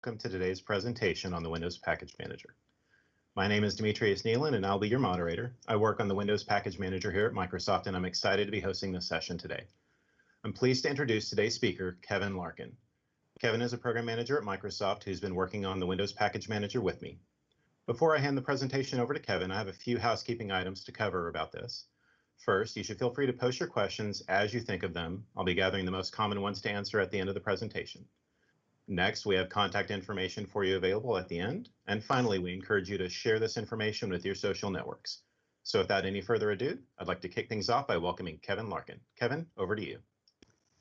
Welcome to today's presentation on the Windows Package Manager. My name is Demetrius Nealon and I'll be your moderator. I work on the Windows Package Manager here at Microsoft and I'm excited to be hosting this session today. I'm pleased to introduce today's speaker, Kevin Larkin. Kevin is a program manager at Microsoft who's been working on the Windows Package Manager with me. Before I hand the presentation over to Kevin, I have a few housekeeping items to cover about this. First, you should feel free to post your questions as you think of them. I'll be gathering the most common ones to answer at the end of the presentation. Next, we have contact information for you available at the end. And finally, we encourage you to share this information with your social networks. So without any further ado, I'd like to kick things off by welcoming Kevin Larkin. Kevin, over to you.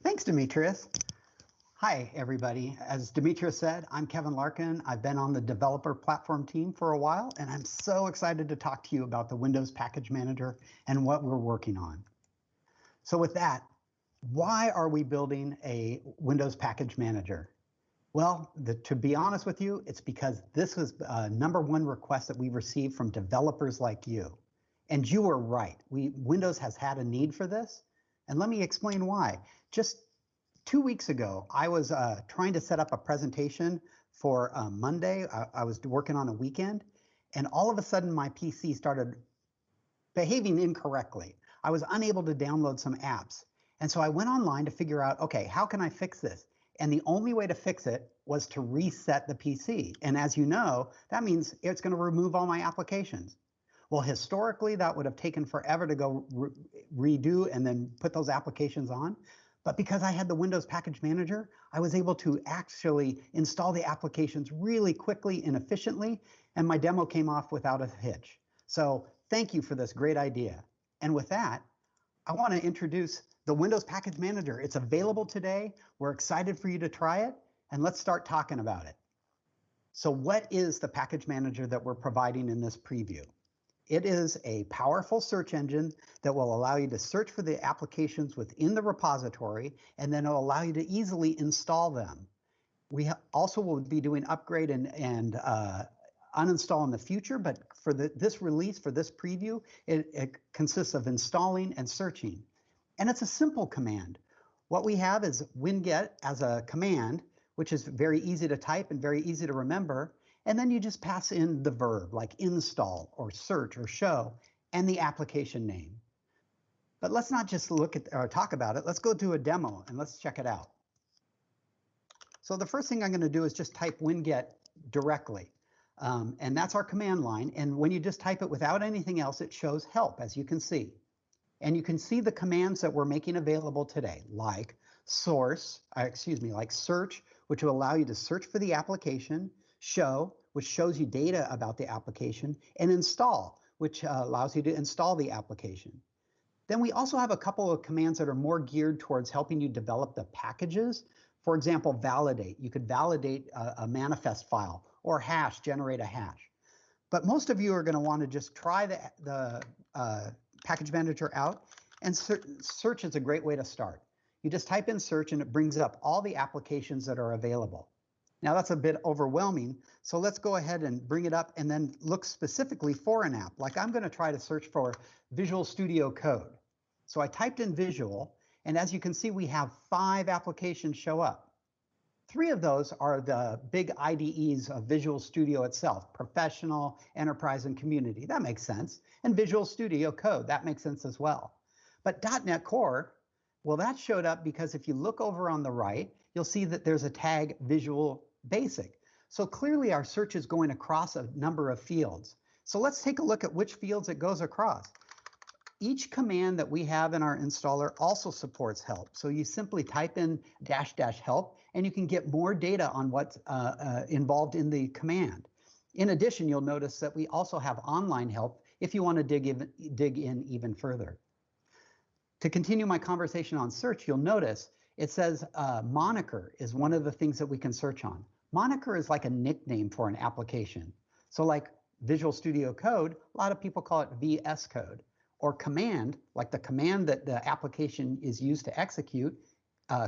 Thanks, Demetrius. Hi, everybody. As Demetrius said, I'm Kevin Larkin. I've been on the developer platform team for a while, and I'm so excited to talk to you about the Windows Package Manager and what we're working on. So with that, why are we building a Windows Package Manager? Well, to be honest with you, it's because this was #1 request that we received from developers like you. And you were right. Windows has had a need for this. And let me explain why. Just 2 weeks ago, I was trying to set up a presentation for Monday. I was working on a weekend, and all of a sudden my PC started behaving incorrectly. I was unable to download some apps. And so I went online to figure out, okay, how can I fix this? And the only way to fix it was to reset the PC. And as you know, that means it's going to remove all my applications. Well, historically, that would have taken forever to go redo and then put those applications on. But because I had the Windows Package Manager, I was able to actually install the applications really quickly and efficiently, and my demo came off without a hitch. So thank you for this great idea. And with that, I want to introduce the Windows Package Manager. It's available today. We're excited for you to try it, and let's start talking about it. So what is the package manager that we're providing in this preview? It is a powerful search engine that will allow you to search for the applications within the repository, and then it'll allow you to easily install them. We also will be doing upgrade and uninstall in the future, but for this release, for this preview, it consists of installing and searching. And it's a simple command. What we have is winget as a command, which is very easy to type and very easy to remember. And then you just pass in the verb like install or search or show and the application name. But let's not just look at or talk about it. Let's go do a demo and let's check it out. So the first thing I'm going to do is just type winget directly. And that's our command line. And when you just type it without anything else, it shows help, as you can see. And you can see the commands that we're making available today, like like search, which will allow you to search for the application, show, which shows you data about the application, and install, which allows you to install the application. Then we also have a couple of commands that are more geared towards helping you develop the packages. For example, validate. You could validate a manifest file, or hash, generate a hash. But most of you are going to want to just try the package manager out, and search is a great way to start. You just type in search and it brings up all the applications that are available. Now that's a bit overwhelming, so let's go ahead and bring it up and then look specifically for an app. Like I'm going to try to search for Visual Studio Code. So I typed in Visual, and as you can see, we have 5 applications show up. 3 of those are the big IDEs of Visual Studio itself: Professional, Enterprise, and Community. That makes sense. And Visual Studio Code, that makes sense as well. But .NET Core, well, that showed up because if you look over on the right, you'll see that there's a tag Visual Basic. So clearly our search is going across a number of fields. So let's take a look at which fields it goes across. Each command that we have in our installer also supports help. So you simply type in --help and you can get more data on what's involved in the command. In addition, you'll notice that we also have online help if you want to dig in even further. To continue my conversation on search, you'll notice it says moniker is one of the things that we can search on. Moniker is like a nickname for an application. So like Visual Studio Code, a lot of people call it VS Code. Or command, like the command that the application is used to execute,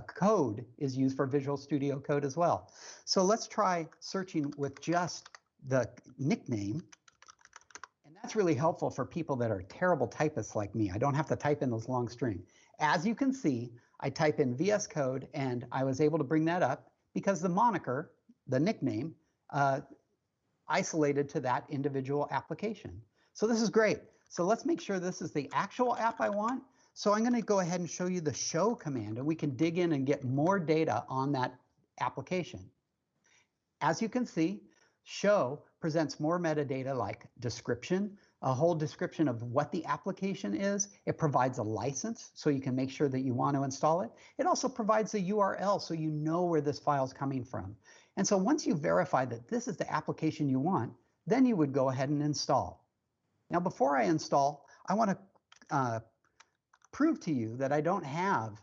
code is used for Visual Studio Code as well. So let's try searching with just the nickname. And that's really helpful for people that are terrible typists like me. I don't have to type in those long strings. As you can see, I type in VS Code and I was able to bring that up because the moniker the nickname, isolated to that individual application. So this is great. So let's make sure this is the actual app I want. So I'm going to go ahead and show you the show command, and we can dig in and get more data on that application. As you can see, show presents more metadata like description, a whole description of what the application is. It provides a license so you can make sure that you want to install it. It also provides a URL so you know where this file is coming from. And so once you verify that this is the application you want, then you would go ahead and install. Now, before I install, I want to prove to you that I don't have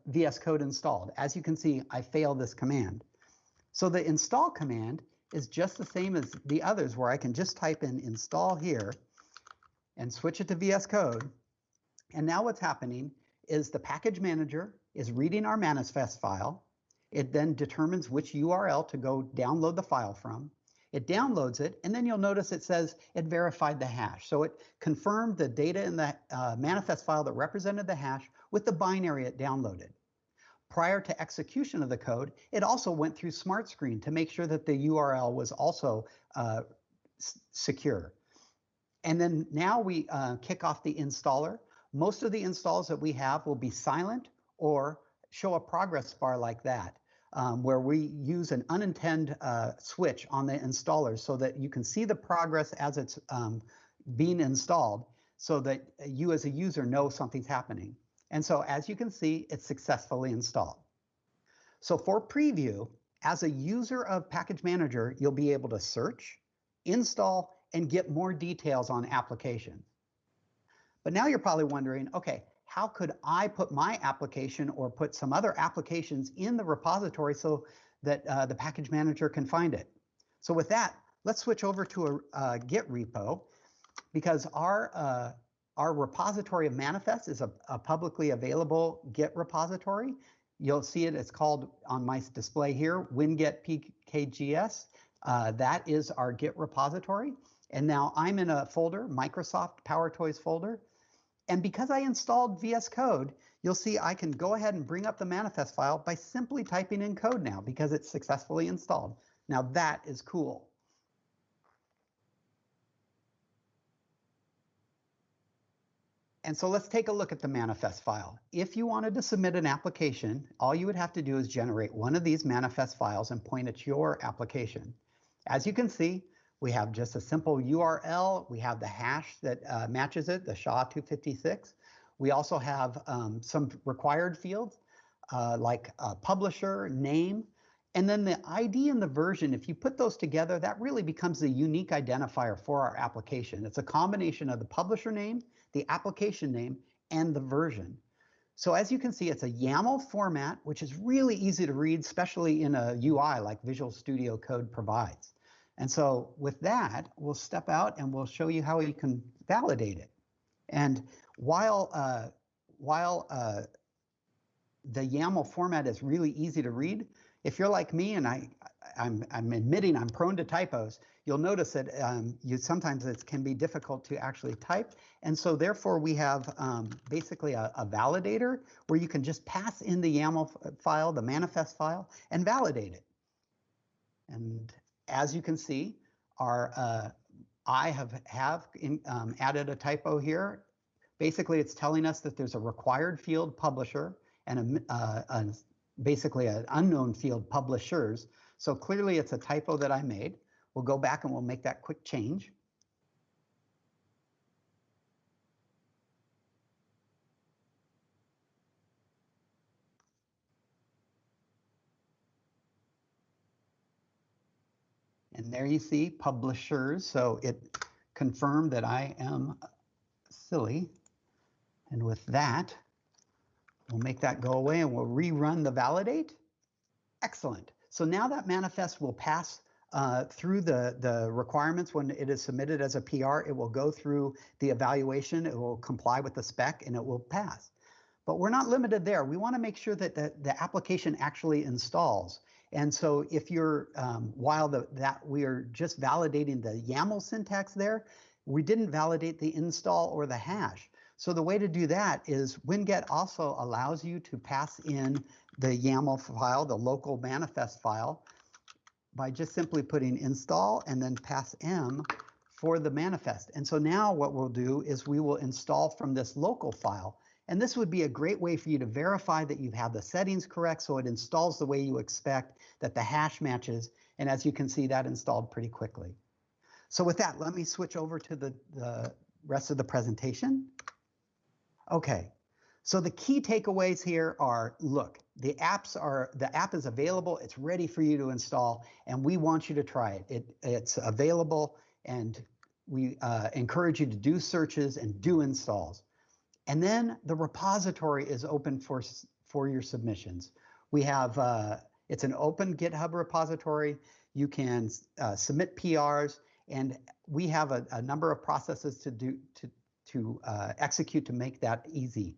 VS Code installed. As you can see, I failed this command. So the install command is just the same as the others, where I can just type in install here and switch it to VS Code. And now what's happening is the package manager is reading our manifest file. It then determines which URL to go download the file from. It downloads it, and then you'll notice it says it verified the hash. So it confirmed the data in the manifest file that represented the hash with the binary it downloaded. Prior to execution of the code, it also went through Smart Screen to make sure that the URL was also secure. And then now we kick off the installer. Most of the installs that we have will be silent or show a progress bar like that, where we use an unintended switch on the installer so that you can see the progress as it's being installed, so that you as a user know something's happening. And so as you can see, it's successfully installed. So for preview, as a user of Package Manager, you'll be able to search, install, and get more details on applications. But now you're probably wondering, okay, how could I put my application or put some other applications in the repository so that the Package Manager can find it? So with that, let's switch over to a Git repo, because our repository of manifests is a publicly available Git repository. You'll see it, it's called on my display here, winget pkgs. That is our Git repository. And now I'm in a folder, Microsoft PowerToys folder. And because I installed VS Code, you'll see I can go ahead and bring up the manifest file by simply typing in code now, because it's successfully installed. Now that is cool. And so let's take a look at the manifest file. If you wanted to submit an application, all you would have to do is generate one of these manifest files and point at your application. As you can see, we have just a simple URL. We have the hash that matches it, the SHA-256. We also have some required fields like publisher, name, and then the ID and the version. If you put those together, that really becomes the unique identifier for our application. It's a combination of the publisher name, the application name, and the version. So as you can see, it's a YAML format, which is really easy to read, especially in a UI like Visual Studio Code provides. And so with that, we'll step out and we'll show you how you can validate it. And while the YAML format is really easy to read, if you're like me, and I'm admitting I'm prone to typos, you'll notice that sometimes it can be difficult to actually type. And so therefore we have basically a validator where you can just pass in the YAML file, the manifest file, and validate it. And as you can see, I have added a typo here. Basically, it's telling us that there's a required field publisher and basically an unknown field publishers. So clearly it's a typo that I made. We'll go back and we'll make that quick change. And there you see publishers. So it confirmed that I am silly. And with that, we'll make that go away and we'll rerun the validate. Excellent. So now that manifest will pass through the requirements when it is submitted as a PR. It will go through the evaluation. It will comply with the spec and it will pass. But we're not limited there. We want to make sure that the application actually installs. And so if you're, while that we are just validating the YAML syntax there, we didn't validate the install or the hash. So the way to do that is winget also allows you to pass in the YAML file, the local manifest file, by just simply putting install and then pass M for the manifest. And so now what we'll do is we will install from this local file. And this would be a great way for you to verify that you have the settings correct, so it installs the way you expect, that the hash matches. And as you can see, that installed pretty quickly. So with that, let me switch over to the rest of the presentation. Okay, so the key takeaways here are, look, the app is available, it's ready for you to install, and we want you to try it. It's available, and we encourage you to do searches and do installs. And then the repository is open for your submissions. We have, it's an open GitHub repository. You can submit PRs, and we have a number of processes to execute to make that easy.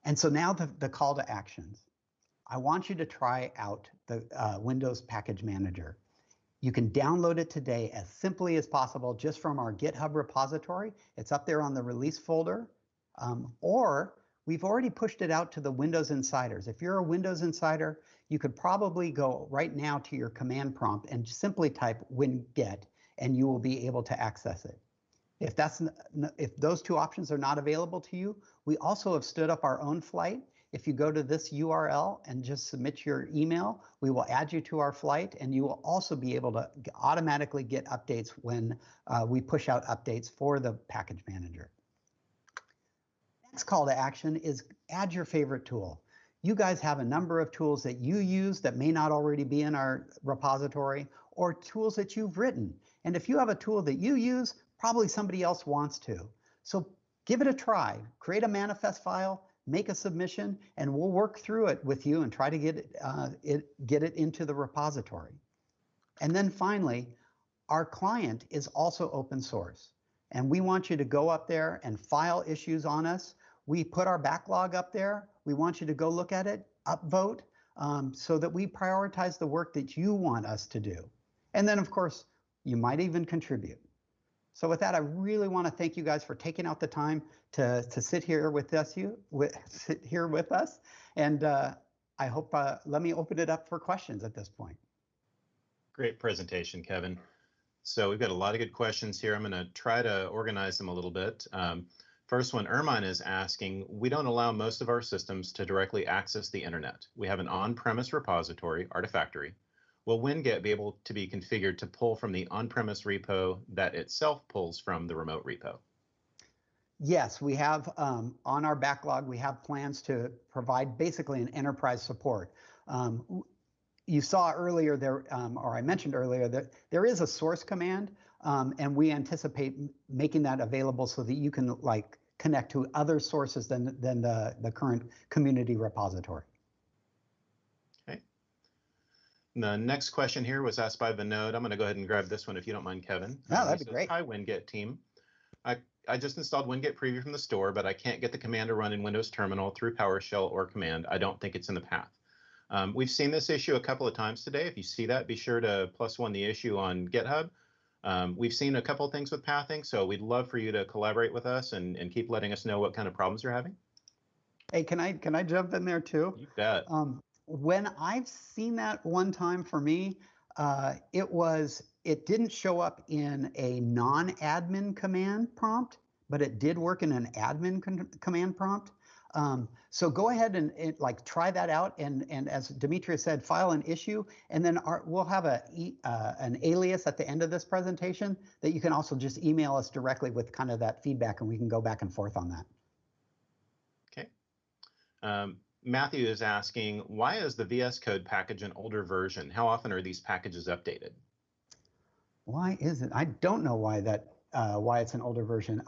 And so now the call to actions. I want you to try out the Windows Package Manager. You can download it today as simply as possible just from our GitHub repository. It's up there on the release folder, or we've already pushed it out to the Windows Insiders. If you're a Windows Insider, you could probably go right now to your command prompt and simply type winget, and you will be able to access it. If those two options are not available to you, we also have stood up our own flight. If you go to this URL and just submit your email, we will add you to our flight, and you will also be able to automatically get updates when we push out updates for the package manager. Next call to action is add your favorite tool. You guys have a number of tools that you use that may not already be in our repository, or tools that you've written. And if you have a tool that you use, probably somebody else wants to. So give it a try. Create a manifest file, make a submission, and we'll work through it with you and try to get it into the repository. And then finally, our client is also open source. And we want you to go up there and file issues on us. We put our backlog up there. We want you to go look at it, upvote, so that we prioritize the work that you want us to do. And then, of course, you might even contribute. So with that, I really want to thank you guys for taking out the time to sit here with us. And I hope, let me open it up for questions at this point. Great presentation, Kevin. So we've got a lot of good questions here. I'm going to try to organize them a little bit. First one, Ermine is asking, we don't allow most of our systems to directly access the internet. We have an on-premise repository, Artifactory. Will winget be able to be configured to pull from the on-premise repo that itself pulls from the remote repo? Yes, we have on our backlog, we have plans to provide basically an enterprise support. You saw earlier there, or I mentioned earlier, that there is a source command, and we anticipate making that available so that you can connect to other sources than the current community repository. Okay. The next question here was asked by Vinod. I'm going to go ahead and grab this one if you don't mind, Kevin. Oh, that'd be great. Hi, winget team. I just installed winget preview from the store, but I can't get the command to run in Windows Terminal through PowerShell or command. I don't think it's in the path. We've seen this issue a couple of times today. If you see that, be sure to +1 the issue on GitHub. We've seen a couple of things with pathing, so we'd love for you to collaborate with us and keep letting us know what kind of problems you're having. Hey, can I jump in there too? You bet. When I've seen that one time for me, it didn't show up in a non-admin command prompt, but it did work in an admin command prompt. So go ahead and try that out, and as Demetrius said, file an issue, and then we'll have an alias at the end of this presentation that you can also just email us directly with kind of that feedback, and we can go back and forth on that. Okay. Matthew is asking, why is the VS Code package an older version? How often are these packages updated? Why is it? I don't know why it's an older version.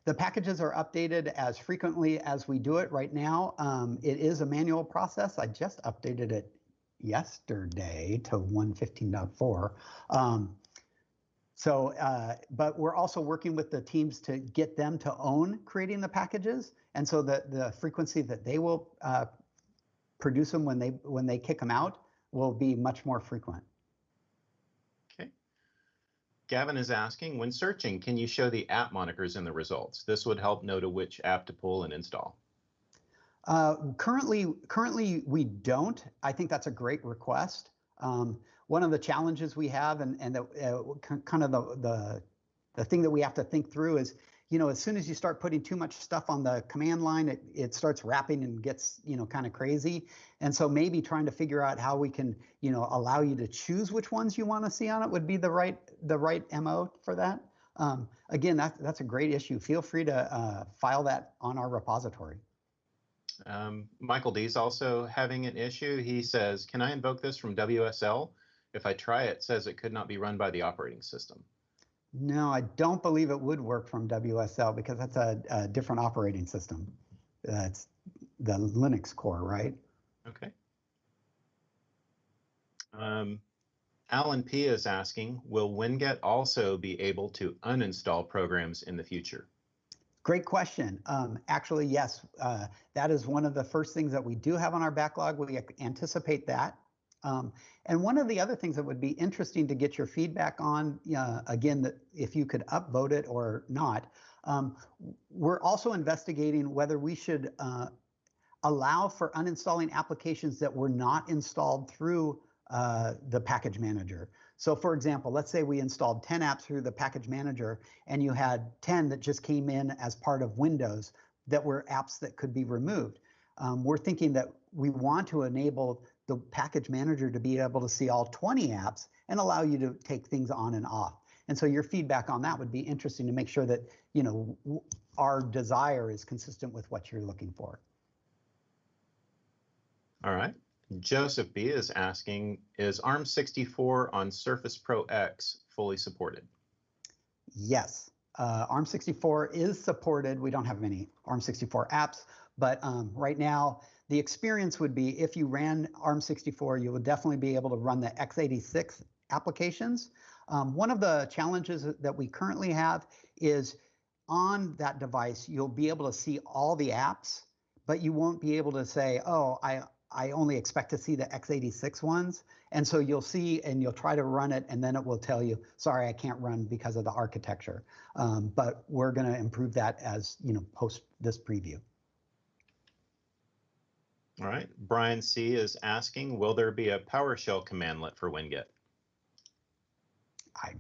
The packages are updated as frequently as we do it right now. It is a manual process. I just updated it yesterday to 1.15.4. But we're also working with the teams to get them to own creating the packages, and so the frequency that they will produce them when they kick them out will be much more frequent. Okay. Gavin is asking, when searching, can you show the app monikers in the results? This would help know to which app to pull and install. Currently we don't. I think that's a great request. One of the challenges we have, and kind of the thing that we have to think through is, as soon as you start putting too much stuff on the command line, it starts wrapping and gets, kind of crazy. And so maybe trying to figure out how we can, allow you to choose which ones you want to see on it would be the right MO for that. Again, that's a great issue. Feel free to file that on our repository. Michael D's also having an issue. He says, can I invoke this from WSL? If I try it, says it could not be run by the operating system. No, I don't believe it would work from WSL because that's a different operating system. That's the Linux core, right? Okay. Alan P is asking, will Winget also be able to uninstall programs in the future? Great question. Actually, yes, that is one of the first things that we do have on our backlog. We anticipate that. And one of the other things that would be interesting to get your feedback on, again, that if you could upvote it or not, we're also investigating whether we should allow for uninstalling applications that were not installed through the package manager. So for example, let's say we installed 10 apps through the package manager and you had 10 that just came in as part of Windows that were apps that could be removed. We're thinking that we want to enable the package manager to be able to see all 20 apps and allow you to take things on and off. And so your feedback on that would be interesting to make sure that, our desire is consistent with what you're looking for. All right. Joseph B is asking, is ARM64 on Surface Pro X fully supported? Yes, ARM64 is supported. We don't have many ARM64 apps, but right now the experience would be if you ran ARM64, you would definitely be able to run the x86 applications. One of the challenges that we currently have is on that device, you'll be able to see all the apps, but you won't be able to say, oh, I only expect to see the x86 ones. And so you'll see and you'll try to run it and then it will tell you, sorry, I can't run because of the architecture. But we're going to improve that as, post this preview. All right. Brian C is asking, will there be a PowerShell commandlet for Winget? I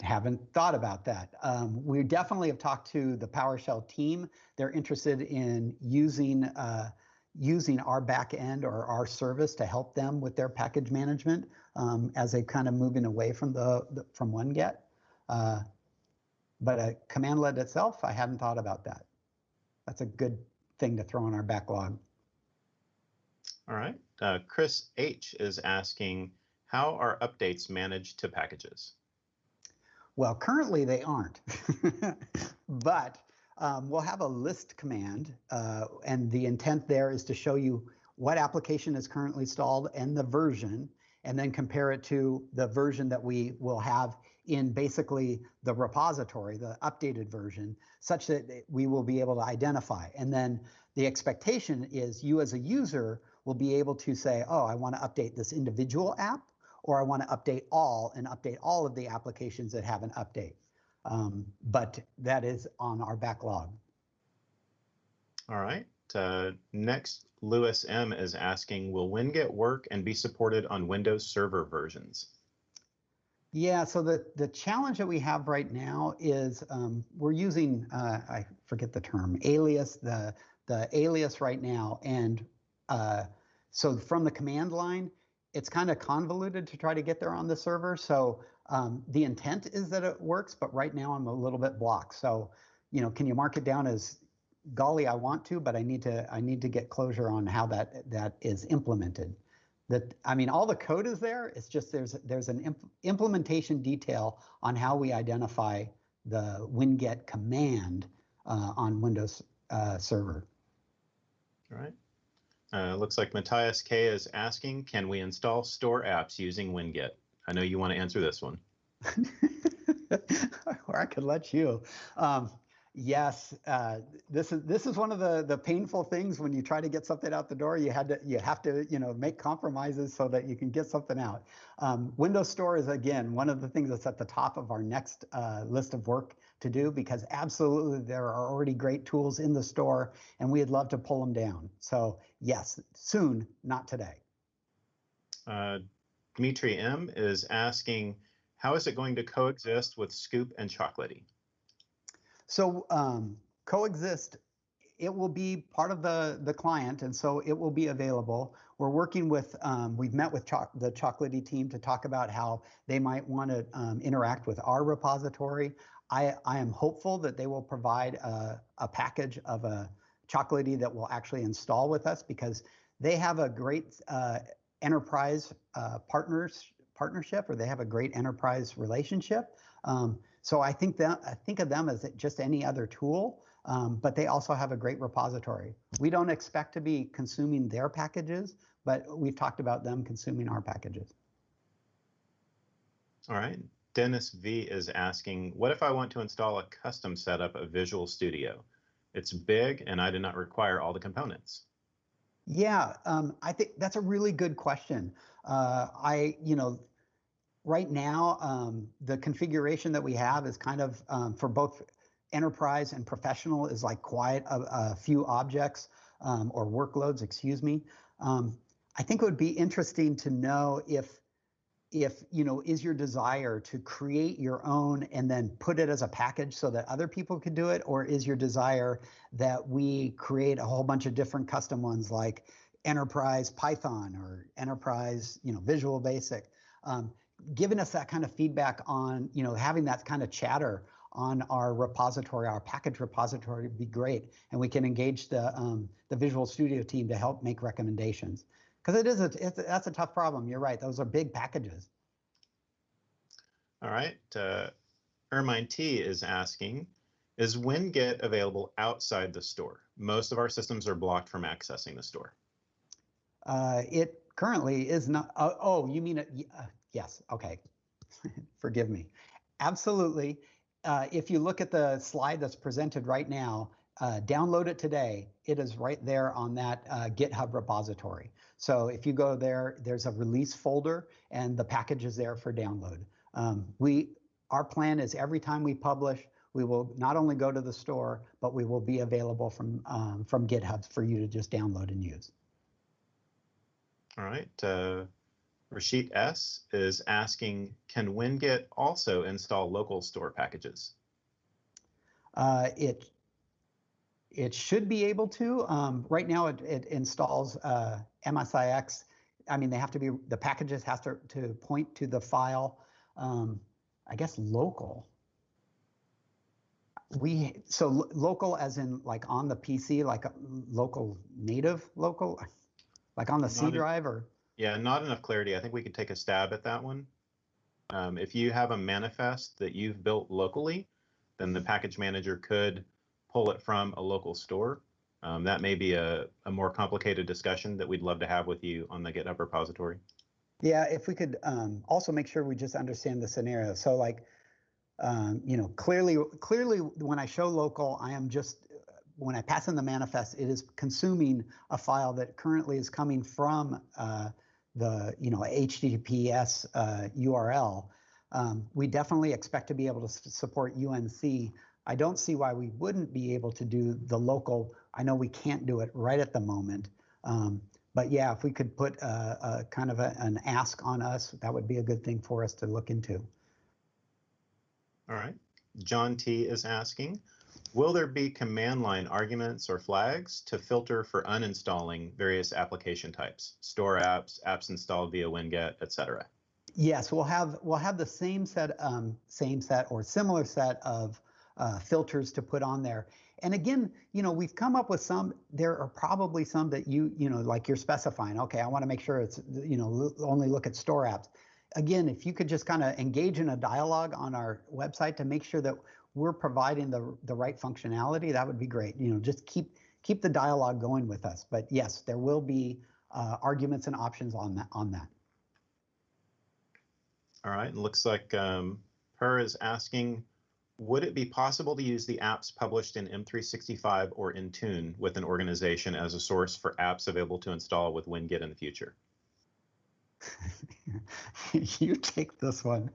haven't thought about that. We definitely have talked to the PowerShell team. They're interested in using our back end or our service to help them with their package management as they kind of moving away from from Winget. But a commandlet itself, I hadn't thought about that. That's a good thing to throw in our backlog. All right. Chris H is asking, how are updates managed to packages? Well, currently they aren't, but we'll have a list command, and the intent there is to show you what application is currently installed and the version, and then compare it to the version that we will have in basically the repository, the updated version, such that we will be able to identify. And then the expectation is you as a user will be able to say, oh, I want to update this individual app, or I want to update all and update all of the applications that have an update. But that is on our backlog. All right. Next, Lewis M is asking, will Winget work and be supported on Windows Server versions? Yeah, so the challenge that we have right now is we're using, I forget the term, Alias, the Alias right now. And so from the command line, it's kind of convoluted to try to get there on the server. So the intent is that it works, but right now I'm a little bit blocked. So, can you mark it down as, golly, I want to, but I need to get closure on how that is implemented. All the code is there. It's just there's an implementation detail on how we identify the winget command on Windows Server. All right. Looks like Matthias K is asking, can we install store apps using Winget? I know you want to answer this one. Or I could let you. Yes, this is one of the painful things when you try to get something out the door. You have to make compromises so that you can get something out. Windows Store is, again, one of the things that's at the top of our next list of work to do, because absolutely there are already great tools in the store and we'd love to pull them down. So yes, soon, not today. Dimitri M is asking, how is it going to coexist with Scoop and Chocolatey? So coexist, it will be part of the client, and so it will be available. We're working with, we've met with the Chocolatey team to talk about how they might want to interact with our repository. I am hopeful that they will provide a package of a Chocolatey that will actually install with us, because they have a great enterprise partnership, or they have a great enterprise relationship. So I think of them as just any other tool, but they also have a great repository. We don't expect to be consuming their packages, but we've talked about them consuming our packages. All right. Dennis V is asking, what if I want to install a custom setup of Visual Studio? It's big and I do not require all the components. Yeah, I think that's a really good question. Right now, the configuration that we have is kind of for both enterprise and professional is like quite a few objects or workloads, excuse me. I think it would be interesting to know if is your desire to create your own and then put it as a package so that other people could do it, or is your desire that we create a whole bunch of different custom ones like enterprise Python or enterprise Visual Basic? Giving us that kind of feedback on having that kind of chatter on our repository, our package repository, would be great, and we can engage the Visual Studio team to help make recommendations. Because that's a tough problem. You're right; those are big packages. All right. Ermine T is asking, is WinGet available outside the store? Most of our systems are blocked from accessing the store. It currently is not. Oh, you mean it? Yes. Okay. Forgive me. Absolutely. If you look at the slide that's presented right now, download it today. It is right there on that GitHub repository. So if you go there, there's a release folder and the package is there for download. Our plan is every time we publish, we will not only go to the store, but we will be available from GitHub for you to just download and use. All right. Rashid S is asking, can WinGet also install local store packages? It should be able to. Right now, it installs MSIX. I mean, the packages have to point to the file. I guess local. Local as in like on the PC, like local native local, like on the C drive or. Yeah, not enough clarity. I think we could take a stab at that one. If you have a manifest that you've built locally, then the package manager could pull it from a local store. That may be a more complicated discussion that we'd love to have with you on the GitHub repository. Yeah, if we could also make sure we just understand the scenario. So like, clearly when I show local, I am just, when I pass in the manifest, it is consuming a file that currently is coming from the HTTPS URL. We definitely expect to be able to support UNC. I don't see why we wouldn't be able to do the local. I know we can't do it right at the moment, but yeah, if we could put a kind of an ask on us, that would be a good thing for us to look into. All right. John T is asking, will there be command line arguments or flags to filter for uninstalling various application types, store apps, apps installed via WinGet, etc.? Yes, we'll have the same set or similar set of filters to put on there. And again, we've come up with some. There are probably some that like you're specifying. Okay, I want to make sure it's only look at store apps. Again, if you could just kind of engage in a dialogue on our website to make sure that we're providing the right functionality, that would be great. Just keep the dialogue going with us. But yes, there will be arguments and options on that. All right, it looks like Per is asking, would it be possible to use the apps published in M365 or Intune with an organization as a source for apps available to install with WinGet in the future? You take this one.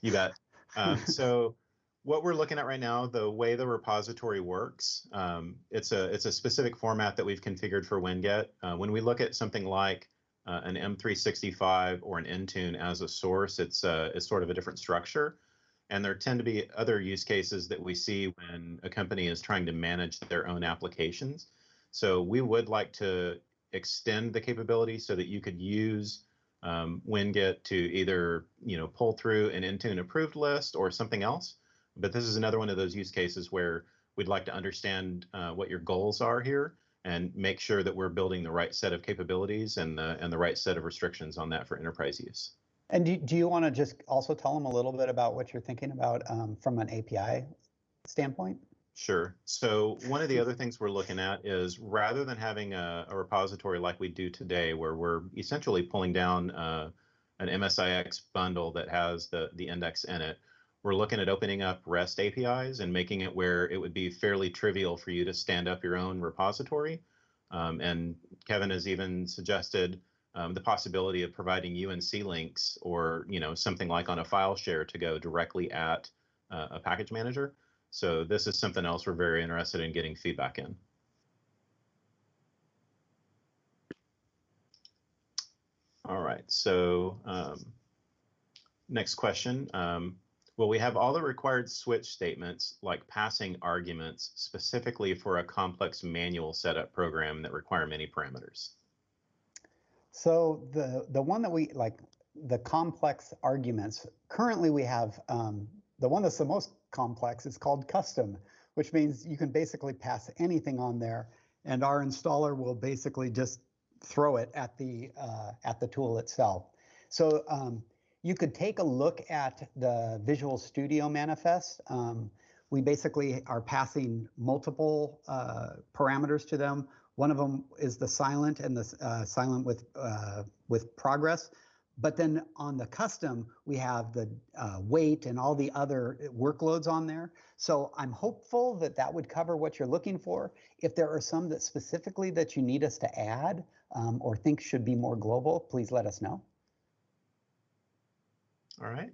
You bet. So what we're looking at right now, the way the repository works, it's a specific format that we've configured for WinGet. When we look at something like an M365 or an Intune as a source. It's sort of a different structure. And there tend to be other use cases that we see when a company is trying to manage their own applications. So we would like to extend the capability so that you could use Wingit to either pull through an Intune approved list or something else. But this is another one of those use cases where we'd like to understand what your goals are here and make sure that we're building the right set of capabilities and the right set of restrictions on that for enterprise use. And do you want to just also tell them a little bit about what you're thinking about from an API standpoint? Sure. So one of the other things we're looking at is rather than having a repository like we do today, where we're essentially pulling down an MSIX bundle that has the index in it, we're looking at opening up REST APIs and making it where it would be fairly trivial for you to stand up your own repository. And Kevin has even suggested the possibility of providing UNC links or something like on a file share to go directly at a package manager. So this is something else we're very interested in getting feedback in. All right, so next question. Will we have all the required switch statements like passing arguments specifically for a complex manual setup program that require many parameters? So the one that we like, the complex arguments, currently we have the one that's the most complex is called custom, which means you can basically pass anything on there and our installer will basically just throw it at the tool itself. So you could take a look at the Visual Studio manifest. We basically are passing multiple parameters to them. One of them is the silent and the silent with progress. But then on the custom, we have the weight and all the other workloads on there. So I'm hopeful that that would cover what you're looking for. If there are some that specifically that you need us to add or think should be more global, please let us know. All right.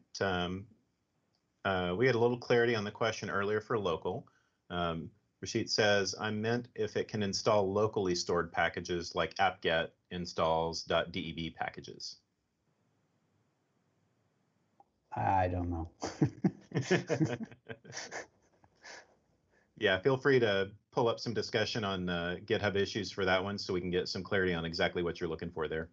We had a little clarity on the question earlier for local. Rashid says, I meant if it can install locally stored packages like apt-get installs .deb packages. I don't know. Yeah, feel free to pull up some discussion on GitHub issues for that one so we can get some clarity on exactly what you're looking for there.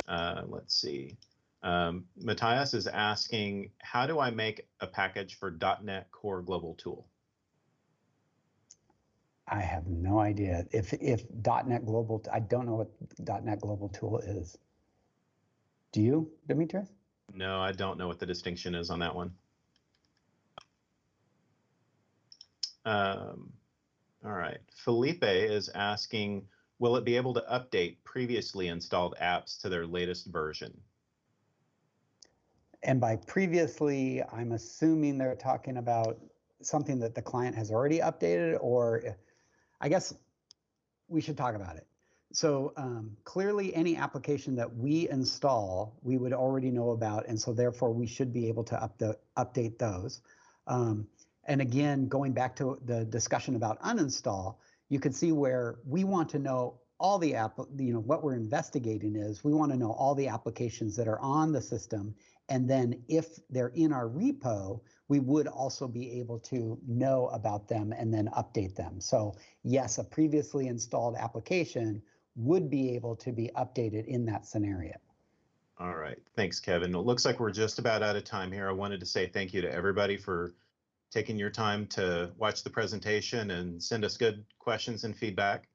Let's see. Matthias is asking, how do I make a package for .NET Core Global Tool? I have no idea. If .NET Global, I don't know what .NET Global Tool is. Do you, Demetrius? No, I don't know what the distinction is on that one. All right. Felipe is asking, will it be able to update previously installed apps to their latest version? And by previously, I'm assuming they're talking about something that the client has already updated, or I guess we should talk about it. So clearly any application that we install, we would already know about. And so therefore we should be able to update those. And again, going back to the discussion about uninstall, you can see where we want to know all the what we're investigating is we want to know all the applications that are on the system. And then if they're in our repo, we would also be able to know about them and then update them. So yes, a previously installed application would be able to be updated in that scenario. All right, thanks, Kevin. It looks like we're just about out of time here. I wanted to say thank you to everybody for taking your time to watch the presentation and send us good questions and feedback.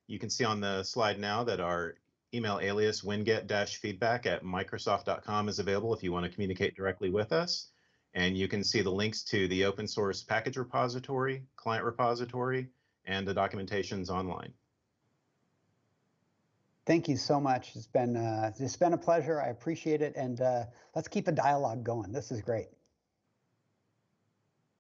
You can see on the slide now that our email alias winget-feedback@microsoft.com is available if you want to communicate directly with us. And you can see the links to the open source package repository, client repository, and the documentation's online. Thank you so much. It's been a pleasure. I appreciate it. And let's keep a dialogue going. This is great.